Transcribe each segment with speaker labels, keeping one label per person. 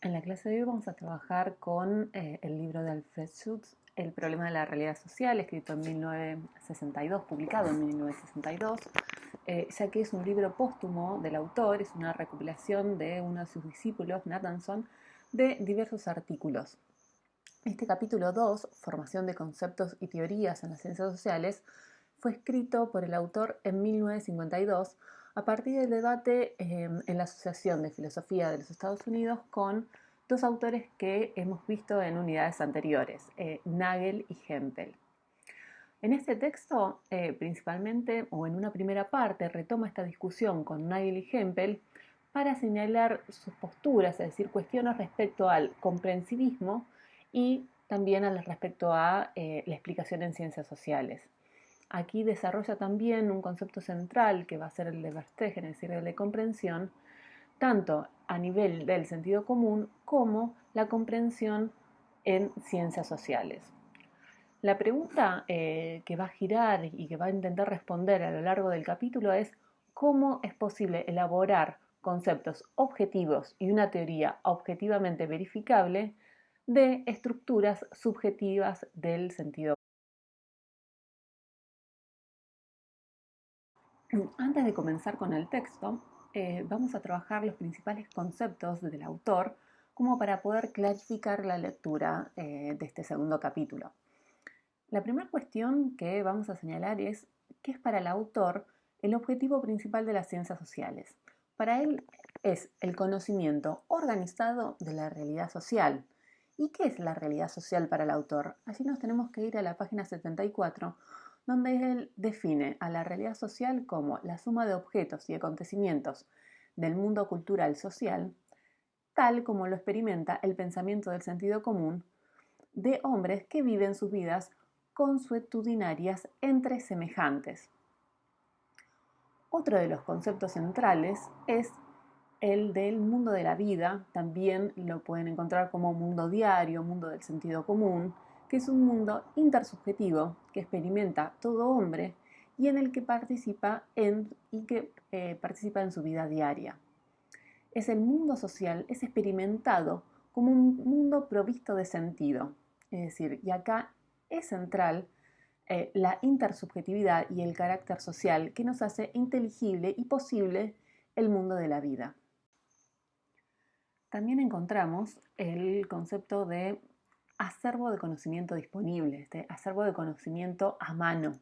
Speaker 1: En la clase de hoy vamos a trabajar con el libro de Alfred Schutz, El problema de la realidad social, escrito en 1962, publicado en 1962, ya que es un libro póstumo del autor, es una recopilación de uno de sus discípulos, Nathanson, de diversos artículos. Este capítulo 2, Formación de conceptos y teorías en las ciencias sociales, fue escrito por el autor en 1952 a partir del debate en la Asociación de Filosofía de los Estados Unidos con dos autores que hemos visto en unidades anteriores, Nagel y Hempel. En este texto, principalmente, o en una primera parte, retoma esta discusión con Nagel y Hempel para señalar sus posturas, es decir, cuestiones respecto al comprensivismo y también respecto a la explicación en ciencias sociales. Aquí desarrolla también un concepto central que va a ser el de Verstegen, es decir, el de comprensión, tanto a nivel del sentido común como la comprensión en ciencias sociales. La pregunta que va a girar y que va a intentar responder a lo largo del capítulo es cómo es posible elaborar conceptos objetivos y una teoría objetivamente verificable de estructuras subjetivas del sentido. Antes de comenzar con el texto, vamos a trabajar los principales conceptos del autor como para poder clarificar la lectura de este segundo capítulo. La primera cuestión que vamos a señalar es qué es para el autor el objetivo principal de las ciencias sociales. Para él es el conocimiento organizado de la realidad social. ¿Y qué es la realidad social para el autor? Allí nos tenemos que ir a la página 74, donde él define a la realidad social como la suma de objetos y acontecimientos del mundo cultural social, tal como lo experimenta el pensamiento del sentido común de hombres que viven sus vidas consuetudinarias entre semejantes. Otro de los conceptos centrales es el del mundo de la vida, también lo pueden encontrar como mundo diario, mundo del sentido común, que es un mundo intersubjetivo que experimenta todo hombre y en el que participa participa en su vida diaria. Es el mundo social, es experimentado como un mundo provisto de sentido. Es decir, y acá es central la intersubjetividad y el carácter social que nos hace inteligible y posible el mundo de la vida. También encontramos el concepto de acervo de conocimiento disponible, este acervo de conocimiento a mano,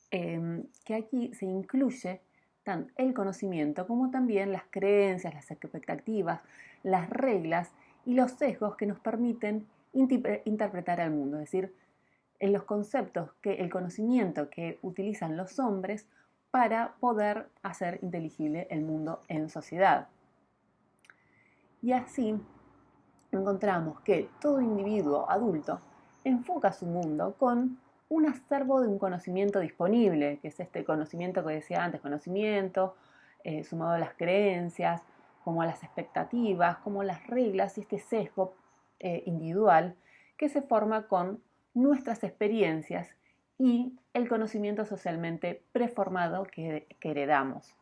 Speaker 1: que aquí se incluye tanto el conocimiento como también las creencias, las expectativas, las reglas y los sesgos que nos permiten interpretar al mundo, es decir, en los conceptos el conocimiento que utilizan los hombres para poder hacer inteligible el mundo en sociedad. Y así encontramos que todo individuo adulto enfoca su mundo con un acervo de un conocimiento disponible, que es este conocimiento que decía antes, conocimiento sumado a las creencias, como a las expectativas, como las reglas y este sesgo individual que se forma con nuestras experiencias y el conocimiento socialmente preformado que heredamos.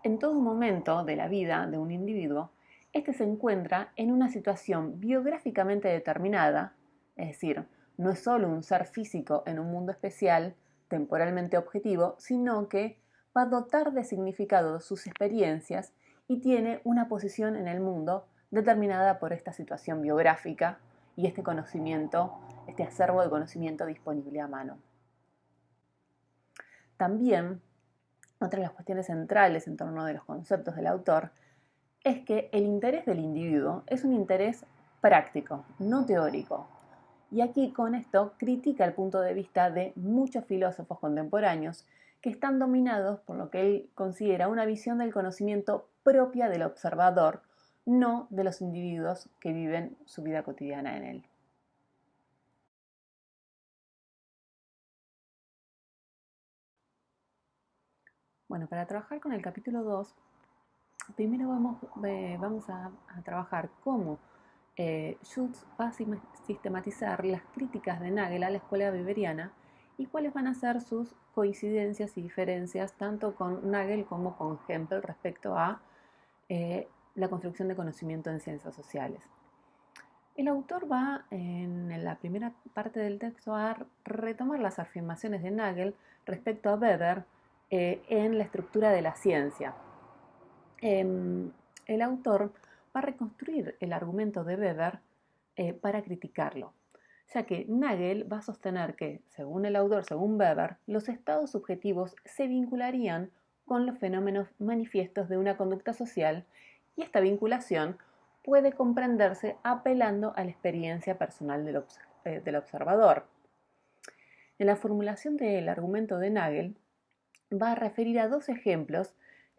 Speaker 1: En todo momento de la vida de un individuo, este se encuentra en una situación biográficamente determinada, es decir, no es solo un ser físico en un mundo especial, temporalmente objetivo, sino que va a dotar de significado sus experiencias y tiene una posición en el mundo determinada por esta situación biográfica y este conocimiento, este acervo de conocimiento disponible a mano. También otra de las cuestiones centrales en torno de los conceptos del autor es que el interés del individuo es un interés práctico, no teórico. Y aquí con esto critica el punto de vista de muchos filósofos contemporáneos que están dominados por lo que él considera una visión del conocimiento propia del observador, no de los individuos que viven su vida cotidiana en él. Bueno, para trabajar con el capítulo 2, primero vamos a trabajar cómo Schutz va a sistematizar las críticas de Nagel a la escuela weberiana y cuáles van a ser sus coincidencias y diferencias tanto con Nagel como con Hempel respecto a la construcción de conocimiento en ciencias sociales. El autor va en la primera parte del texto a retomar las afirmaciones de Nagel respecto a Weber en la estructura de la ciencia. El autor va a reconstruir el argumento de Weber para criticarlo, ya que Nagel va a sostener que, según el autor, según Weber, los estados subjetivos se vincularían con los fenómenos manifiestos de una conducta social y esta vinculación puede comprenderse apelando a la experiencia personal del observador. En la formulación del argumento de Nagel va a referir a dos ejemplos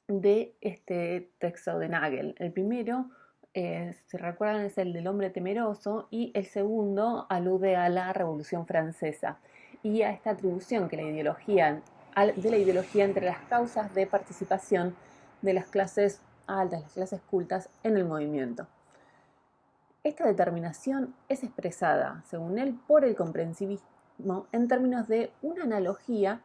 Speaker 1: de este texto de Nagel. El primero, si recuerdan, es el del hombre temeroso y el segundo alude a la Revolución Francesa y a esta atribución que de la ideología entre las causas de participación de las clases altas, las clases cultas en el movimiento. Esta determinación es expresada, según él, por el comprensivismo en términos de una analogía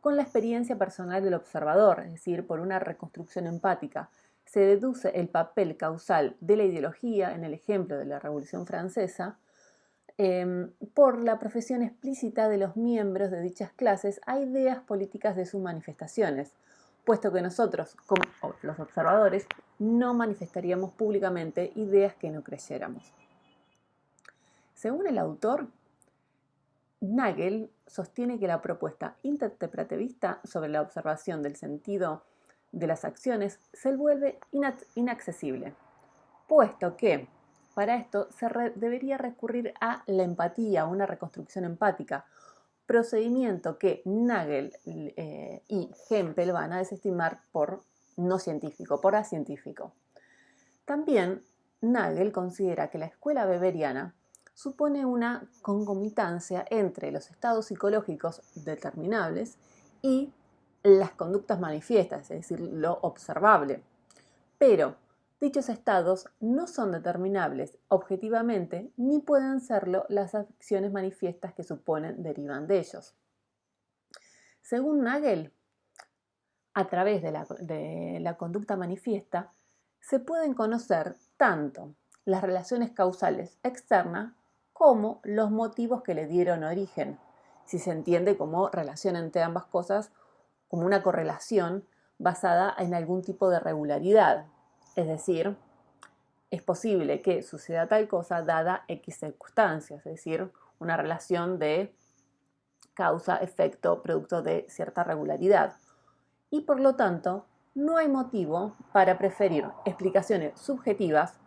Speaker 1: con la experiencia personal del observador, es decir, por una reconstrucción empática. Se deduce el papel causal de la ideología, en el ejemplo de la Revolución Francesa, por la profesión explícita de los miembros de dichas clases a ideas políticas de sus manifestaciones, puesto que nosotros, como los observadores, no manifestaríamos públicamente ideas que no creyéramos. Según el autor, Nagel sostiene que la propuesta interpretativista sobre la observación del sentido de las acciones se vuelve inaccesible, puesto que para esto debería recurrir a la empatía, a una reconstrucción empática, procedimiento que Nagel y Hempel van a desestimar por no científico, por acientífico. También Nagel considera que la escuela weberiana supone una concomitancia entre los estados psicológicos determinables y las conductas manifiestas, es decir, lo observable. Pero dichos estados no son determinables objetivamente ni pueden serlo las acciones manifiestas que derivan de ellos. Según Nagel, a través de la conducta manifiesta se pueden conocer tanto las relaciones causales externas como los motivos que le dieron origen, si se entiende como relación entre ambas cosas, como una correlación basada en algún tipo de regularidad. Es decir, es posible que suceda tal cosa dada X circunstancias, es decir, una relación de causa-efecto producto de cierta regularidad. Y por lo tanto, no hay motivo para preferir explicaciones subjetivas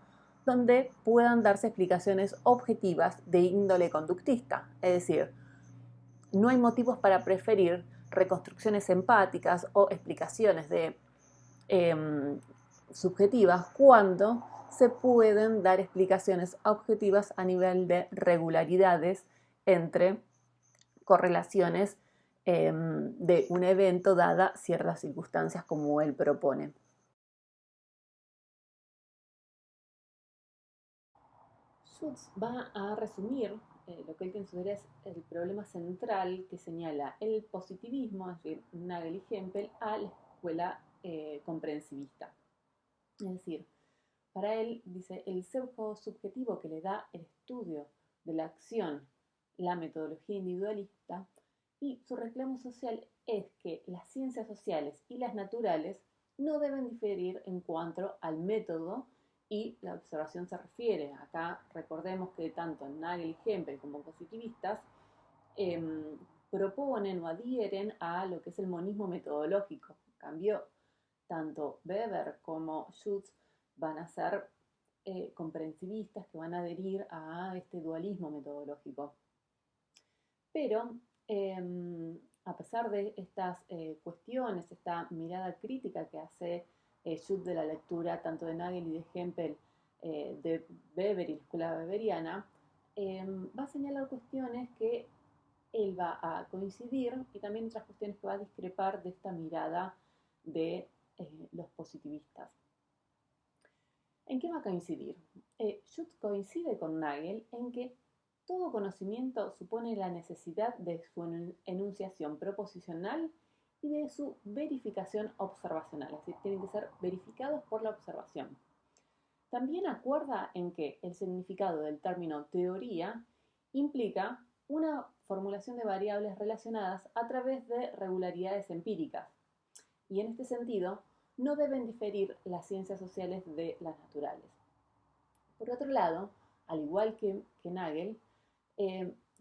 Speaker 1: donde puedan darse explicaciones objetivas de índole conductista. Es decir, no hay motivos para preferir reconstrucciones empáticas o explicaciones subjetivas cuando se pueden dar explicaciones objetivas a nivel de regularidades entre correlaciones de un evento dada ciertas circunstancias como él propone. Schutz va a resumir lo que él considera es el problema central que señala el positivismo, es decir, Nagel y Hempel, a la escuela comprensivista. Es decir, para él, dice, el sesgo subjetivo que le da el estudio de la acción, la metodología individualista, y su reclamo social es que las ciencias sociales y las naturales no deben diferir en cuanto al método y la observación se refiere. Acá recordemos que tanto Nagel y Hempel como positivistas proponen o adhieren a lo que es el monismo metodológico. En cambio, tanto Weber como Schutz van a ser comprensivistas que van a adherir a este dualismo metodológico. Pero a pesar de estas cuestiones, esta mirada crítica que hace Schutz de la lectura tanto de Nagel y de Hempel, de Weber y la escuela weberiana, va a señalar cuestiones que él va a coincidir y también otras cuestiones que va a discrepar de esta mirada de los positivistas. ¿En qué va a coincidir? Schutz coincide con Nagel en que todo conocimiento supone la necesidad de su enunciación proposicional y de su verificación observacional, es decir, tienen que ser verificados por la observación. También acuerda en que el significado del término teoría implica una formulación de variables relacionadas a través de regularidades empíricas. Y en este sentido, no deben diferir las ciencias sociales de las naturales. Por otro lado, al igual que Nagel,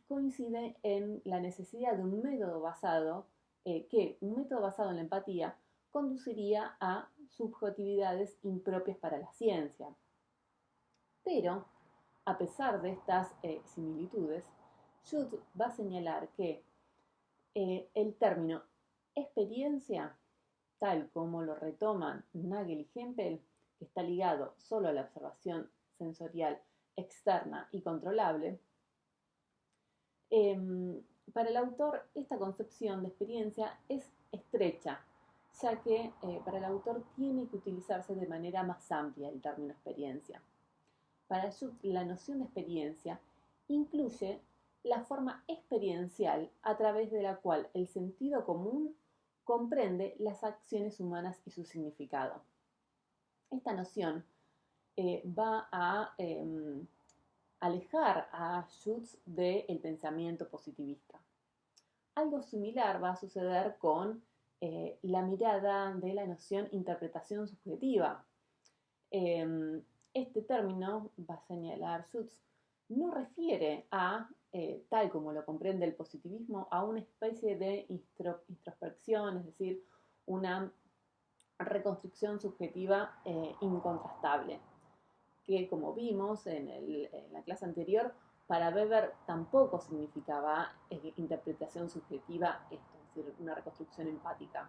Speaker 1: coincide en la necesidad de un método basado en la empatía conduciría a subjetividades impropias para la ciencia. Pero, a pesar de estas similitudes, Schutz va a señalar que el término experiencia, tal como lo retoman Nagel y Hempel, que está ligado solo a la observación sensorial externa y controlable, para el autor esta concepción de experiencia es estrecha, ya que para el autor tiene que utilizarse de manera más amplia el término experiencia. Para Schutz, la noción de experiencia incluye la forma experiencial a través de la cual el sentido común comprende las acciones humanas y su significado. Esta noción va a alejar a Schutz del pensamiento positivista. Algo similar va a suceder con la mirada de la noción interpretación subjetiva. Este término, va a señalar Schutz, no refiere a, tal como lo comprende el positivismo, a una especie de introspección, es decir, una reconstrucción subjetiva incontrastable, que como vimos en la clase anterior, para Weber tampoco significaba interpretación subjetiva, esto, es decir, una reconstrucción empática.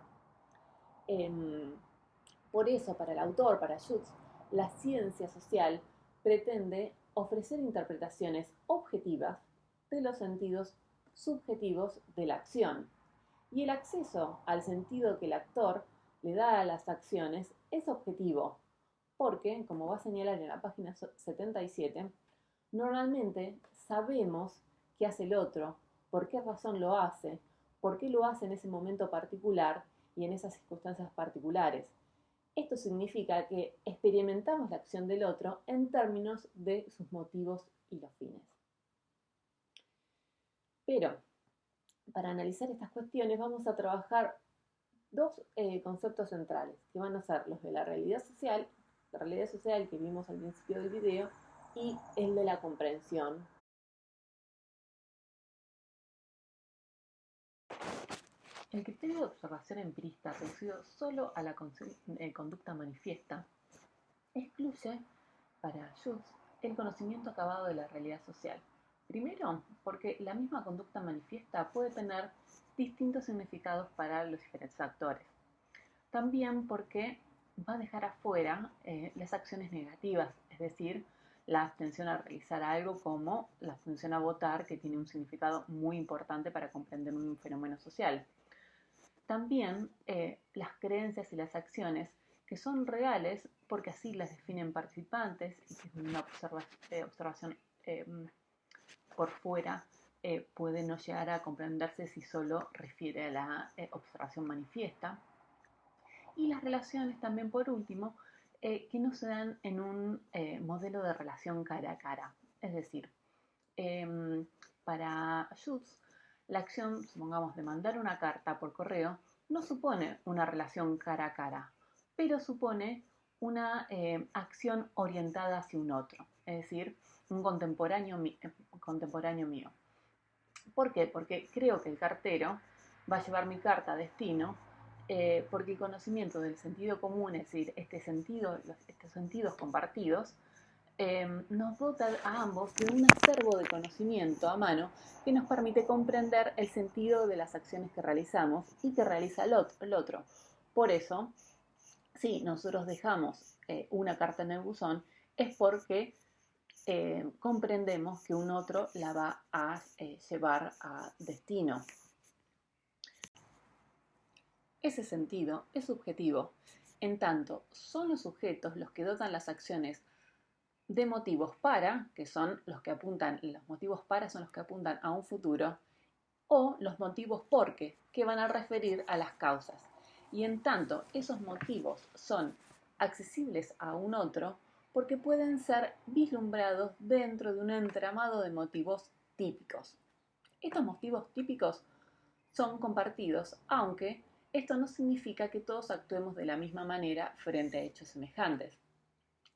Speaker 1: Por eso, para el autor, para Schutz, la ciencia social pretende ofrecer interpretaciones objetivas de los sentidos subjetivos de la acción. Y el acceso al sentido que el actor le da a las acciones es objetivo, porque, como va a señalar en la página 77, normalmente sabemos qué hace el otro, por qué razón lo hace, por qué lo hace en ese momento particular y en esas circunstancias particulares. Esto significa que experimentamos la acción del otro en términos de sus motivos y los fines. Pero, para analizar estas cuestiones vamos a trabajar dos conceptos centrales, que van a ser los de la realidad social que vimos al principio del video, y el de la comprensión. El criterio de observación empirista reducido solo a la conducta manifiesta excluye, para Schutz, el conocimiento acabado de la realidad social. Primero, porque la misma conducta manifiesta puede tener distintos significados para los diferentes actores. También porque va a dejar afuera las acciones negativas, es decir, la abstención a realizar algo como la abstención a votar, que tiene un significado muy importante para comprender un fenómeno social. También las creencias y las acciones que son reales porque así las definen participantes y que una observación por fuera puede no llegar a comprenderse si solo refiere a la observación manifiesta. Y las relaciones también, por último, que no se dan en un modelo de relación cara a cara. Es decir, para Schutz, la acción, supongamos, de mandar una carta por correo, no supone una relación cara a cara, pero supone una acción orientada hacia un otro, es decir, un contemporáneo mío. ¿Por qué? Porque creo que el cartero va a llevar mi carta a destino, porque el conocimiento del sentido común, es decir, estos sentidos compartidos, nos dota a ambos de un acervo de conocimiento a mano que nos permite comprender el sentido de las acciones que realizamos y que realiza el otro. Por eso, si nosotros dejamos una carta en el buzón, es porque comprendemos que un otro la va a llevar a destino. Ese sentido es subjetivo, en tanto son los sujetos los que dotan las acciones de motivos para, que son los que apuntan, los motivos para son los que apuntan a un futuro, o los motivos porque, que van a referir a las causas. Y en tanto esos motivos son accesibles a un otro, porque pueden ser vislumbrados dentro de un entramado de motivos típicos. Estos motivos típicos son compartidos, aunque esto no significa que todos actuemos de la misma manera frente a hechos semejantes.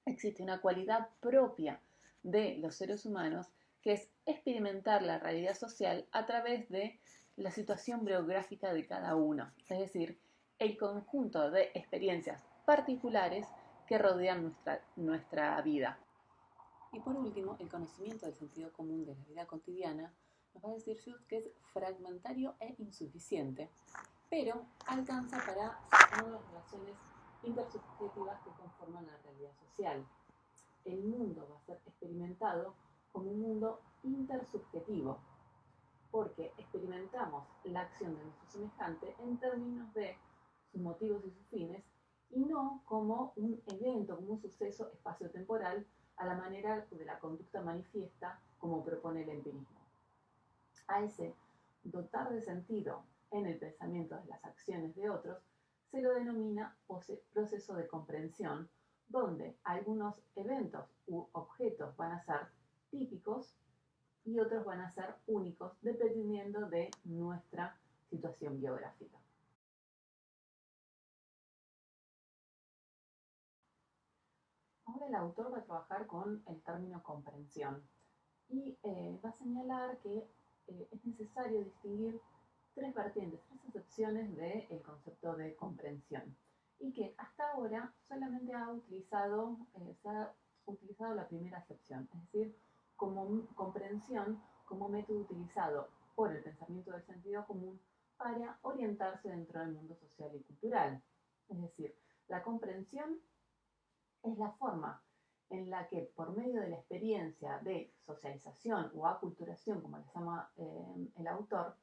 Speaker 1: Existe una cualidad propia de los seres humanos que es experimentar la realidad social a través de la situación biográfica de cada uno, es decir, el conjunto de experiencias particulares que rodean nuestra vida. Y por último, el conocimiento del sentido común de la vida cotidiana nos va a decir Jules que es fragmentario e insuficiente, pero alcanza para sostener las relaciones intersubjetivas que conforman la realidad social. El mundo va a ser experimentado como un mundo intersubjetivo, porque experimentamos la acción de nuestro semejante en términos de sus motivos y sus fines, y no como un evento, como un suceso espaciotemporal a la manera de la conducta manifiesta como propone el empirismo. A ese dotar de sentido en el pensamiento de las acciones de otros se lo denomina proceso de comprensión, donde algunos eventos u objetos van a ser típicos y otros van a ser únicos dependiendo de nuestra situación biográfica. Ahora el autor va a trabajar con el término comprensión y va a señalar que es necesario distinguir tres vertientes, tres acepciones del concepto de comprensión y que hasta ahora solamente se ha utilizado la primera acepción, es decir, como comprensión como método utilizado por el pensamiento del sentido común para orientarse dentro del mundo social y cultural. Es decir, la comprensión es la forma en la que por medio de la experiencia de socialización o aculturación, como le llama el autor,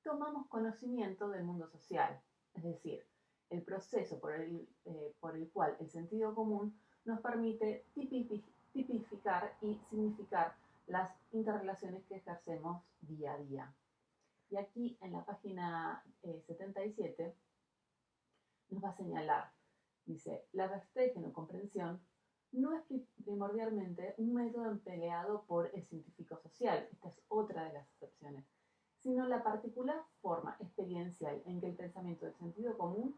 Speaker 1: tomamos conocimiento del mundo social, es decir, el proceso por el cual el sentido común nos permite tipificar y significar las interrelaciones que ejercemos día a día. Y aquí en la página 77 nos va a señalar, dice, la verstehen o comprensión no es primordialmente un método empleado por el científico social, esta es otra de las excepciones, sino la particular forma experiencial en que el pensamiento del sentido común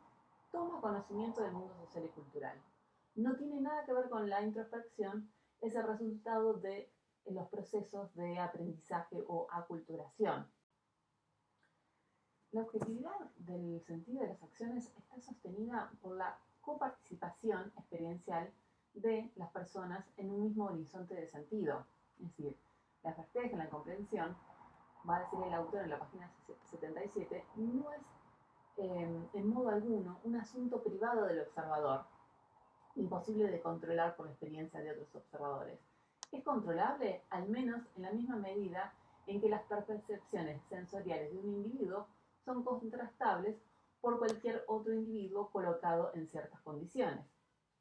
Speaker 1: toma conocimiento del mundo social y cultural. No tiene nada que ver con la introspección, es el resultado de los procesos de aprendizaje o aculturación. La objetividad del sentido de las acciones está sostenida por la coparticipación experiencial de las personas en un mismo horizonte de sentido. Es decir, la certeza en la comprensión, va a decir el autor en la página 77, no es en modo alguno un asunto privado del observador, imposible de controlar por la experiencia de otros observadores. Es controlable al menos en la misma medida en que las percepciones sensoriales de un individuo son contrastables por cualquier otro individuo colocado en ciertas condiciones.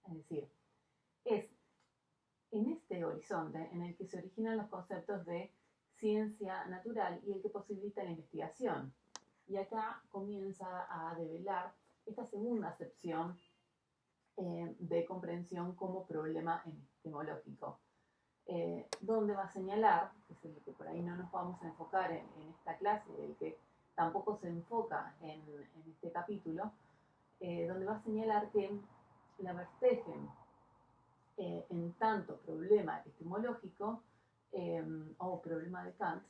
Speaker 1: Es decir, es en este horizonte en el que se originan los conceptos de ciencia natural y el que posibilita la investigación. Y acá comienza a develar esta segunda acepción de comprensión como problema epistemológico, donde va a señalar, que es el que por ahí no nos vamos a enfocar en esta clase, el que tampoco se enfoca en este capítulo, donde va a señalar que la Verstegen, en tanto problema epistemológico o problema de Kant,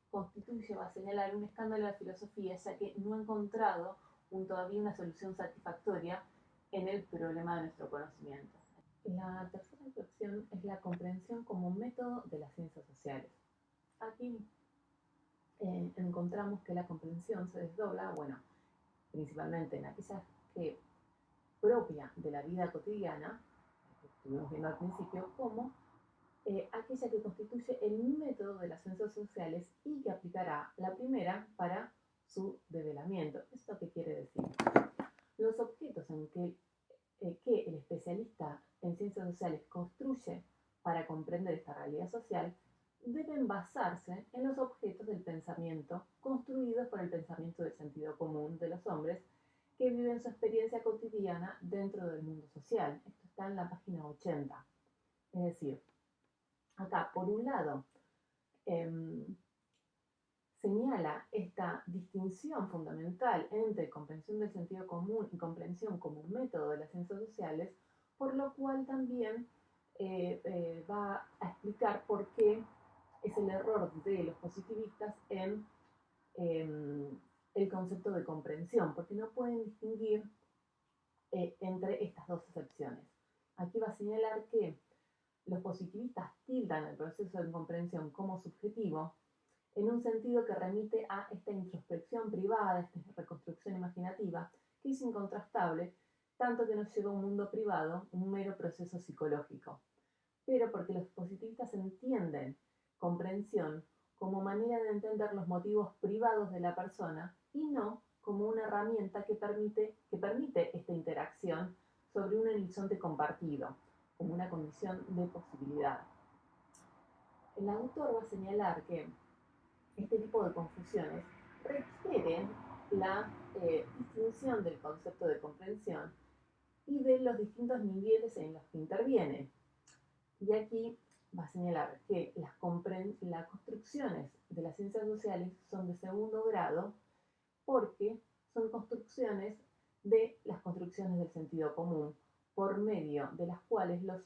Speaker 1: constituye, va a señalar un escándalo de filosofía, ya que no ha encontrado todavía una solución satisfactoria en el problema de nuestro conocimiento. La tercera excepción es la comprensión como método de las ciencias sociales. Aquí encontramos que la comprensión se desdobla, bueno, principalmente en aquellas que propia de la vida cotidiana, que estuvimos viendo al principio, como aquella que constituye el método de las ciencias sociales y que aplicará la primera para su develamiento. ¿Esto qué quiere decir? Los objetos en que el especialista en ciencias sociales construye para comprender esta realidad social deben basarse en los objetos del pensamiento construidos por el pensamiento del sentido común de los hombres que viven su experiencia cotidiana dentro del mundo social. Esto está en la página 80. Es decir, acá, por un lado, señala esta distinción fundamental entre comprensión del sentido común y comprensión como un método de las ciencias sociales, por lo cual también va a explicar por qué es el error de los positivistas en el concepto de comprensión, porque no pueden distinguir entre estas dos excepciones. Aquí va a señalar que los positivistas tildan el proceso de comprensión como subjetivo en un sentido que remite a esta introspección privada, esta reconstrucción imaginativa, que es incontrastable, tanto que nos lleva a un mundo privado, un mero proceso psicológico. Pero porque los positivistas entienden comprensión como manera de entender los motivos privados de la persona y no como una herramienta que permite esta interacción sobre un horizonte compartido, como una condición de posibilidad. El autor va a señalar que este tipo de confusiones requieren la distinción del concepto de comprensión y de los distintos niveles en los que interviene. Y aquí va a señalar que las construcciones de las ciencias sociales son de segundo grado porque son construcciones de las construcciones del sentido común, por medio de las cuales los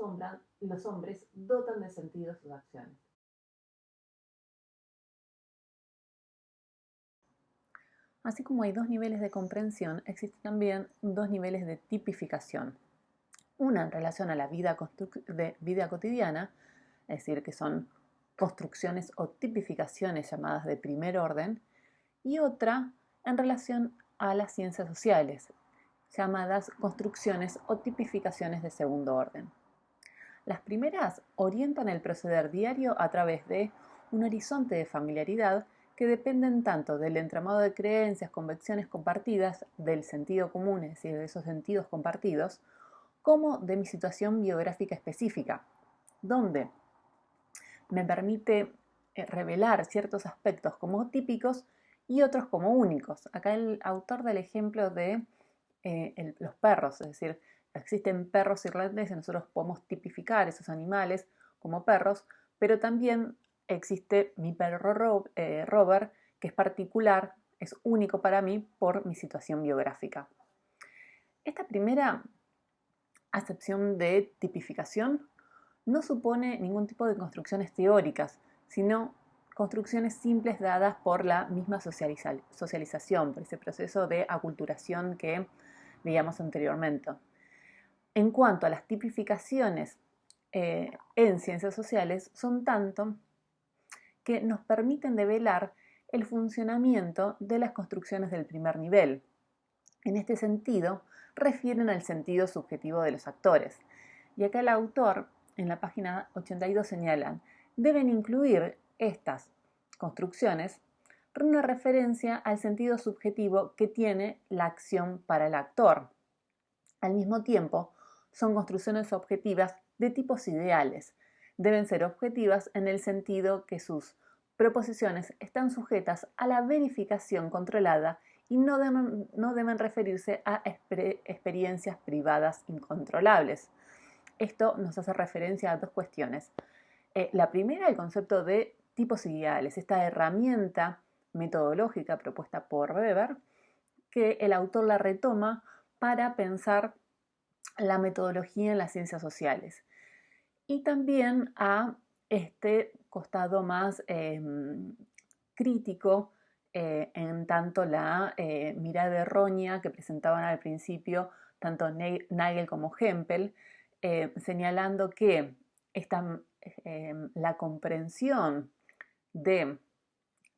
Speaker 1: hombres dotan de sentido sus acciones. Así como hay dos niveles de comprensión, existen también dos niveles de tipificación. Una en relación a la vida cotidiana, es decir, que son construcciones o tipificaciones llamadas de primer orden, y otra en relación a las ciencias sociales, llamadas construcciones o tipificaciones de segundo orden. Las primeras orientan el proceder diario a través de un horizonte de familiaridad que dependen tanto del entramado de creencias, convicciones compartidas, del sentido común, es decir, de esos sentidos compartidos, como de mi situación biográfica específica, donde me permite revelar ciertos aspectos como típicos y otros como únicos. Acá el autor da el ejemplo de los perros, es decir, existen perros irlandeses, nosotros podemos tipificar esos animales como perros, pero también existe mi perro Robert, que es particular, es único para mí por mi situación biográfica. Esta primera acepción de tipificación no supone ningún tipo de construcciones teóricas, sino construcciones simples dadas por la misma socialización, por ese proceso de aculturación que veíamos anteriormente. En cuanto a las tipificaciones en ciencias sociales, son tanto que nos permiten develar el funcionamiento de las construcciones del primer nivel. En este sentido, refieren al sentido subjetivo de los actores. Y acá el autor, en la página 82, señalan, deben incluir estas construcciones una referencia al sentido subjetivo que tiene la acción para el actor. Al mismo tiempo, son construcciones objetivas de tipos ideales. Deben ser objetivas en el sentido que sus proposiciones están sujetas a la verificación controlada y no deben referirse a experiencias privadas incontrolables. Esto nos hace referencia a dos cuestiones. La primera, el concepto de tipos ideales, esta herramienta metodológica propuesta por Weber, que el autor la retoma para pensar la metodología en las ciencias sociales. Y también a este costado más crítico, en tanto la mirada errónea que presentaban al principio tanto Nagel como Hempel, señalando que la comprensión de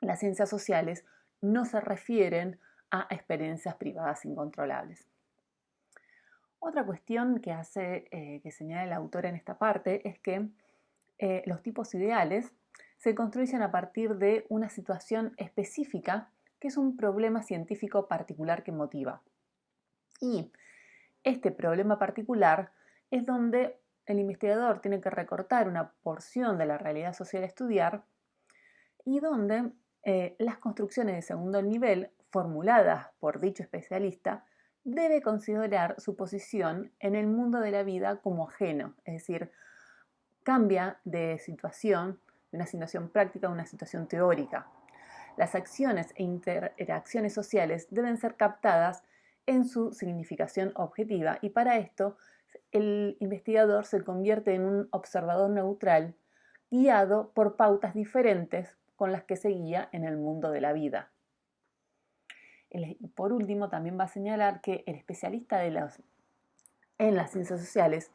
Speaker 1: las ciencias sociales no se refieren a experiencias privadas incontrolables. Otra cuestión que señala el autor en esta parte es que los tipos ideales se construyen a partir de una situación específica que es un problema científico particular que motiva. Y este problema particular es donde el investigador tiene que recortar una porción de la realidad social a estudiar y donde las construcciones de segundo nivel formuladas por dicho especialista debe considerar su posición en el mundo de la vida como ajeno, es decir, cambia de situación, de una situación práctica a una situación teórica. Las acciones e interacciones sociales deben ser captadas en su significación objetiva y para esto el investigador se convierte en un observador neutral guiado por pautas diferentes con las que se guía en el mundo de la vida. Por último, también va a señalar que el especialista en las ciencias sociales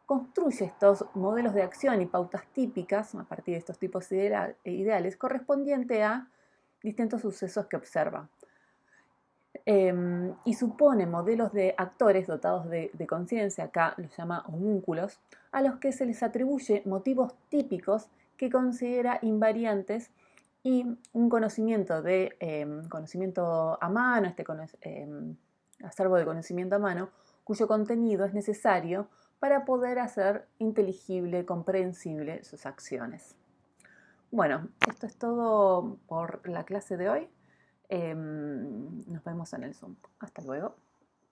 Speaker 1: construye estos modelos de acción y pautas típicas a partir de estos tipos ideales correspondiente a distintos sucesos que observa. Y supone modelos de actores dotados de conciencia, acá los llama homúnculos, a los que se les atribuye motivos típicos que considera invariantes y un conocimiento a mano, acervo de conocimiento a mano, cuyo contenido es necesario para poder hacer inteligible, comprensible sus acciones. Bueno, esto es todo por la clase de hoy. Nos vemos en el Zoom. Hasta luego.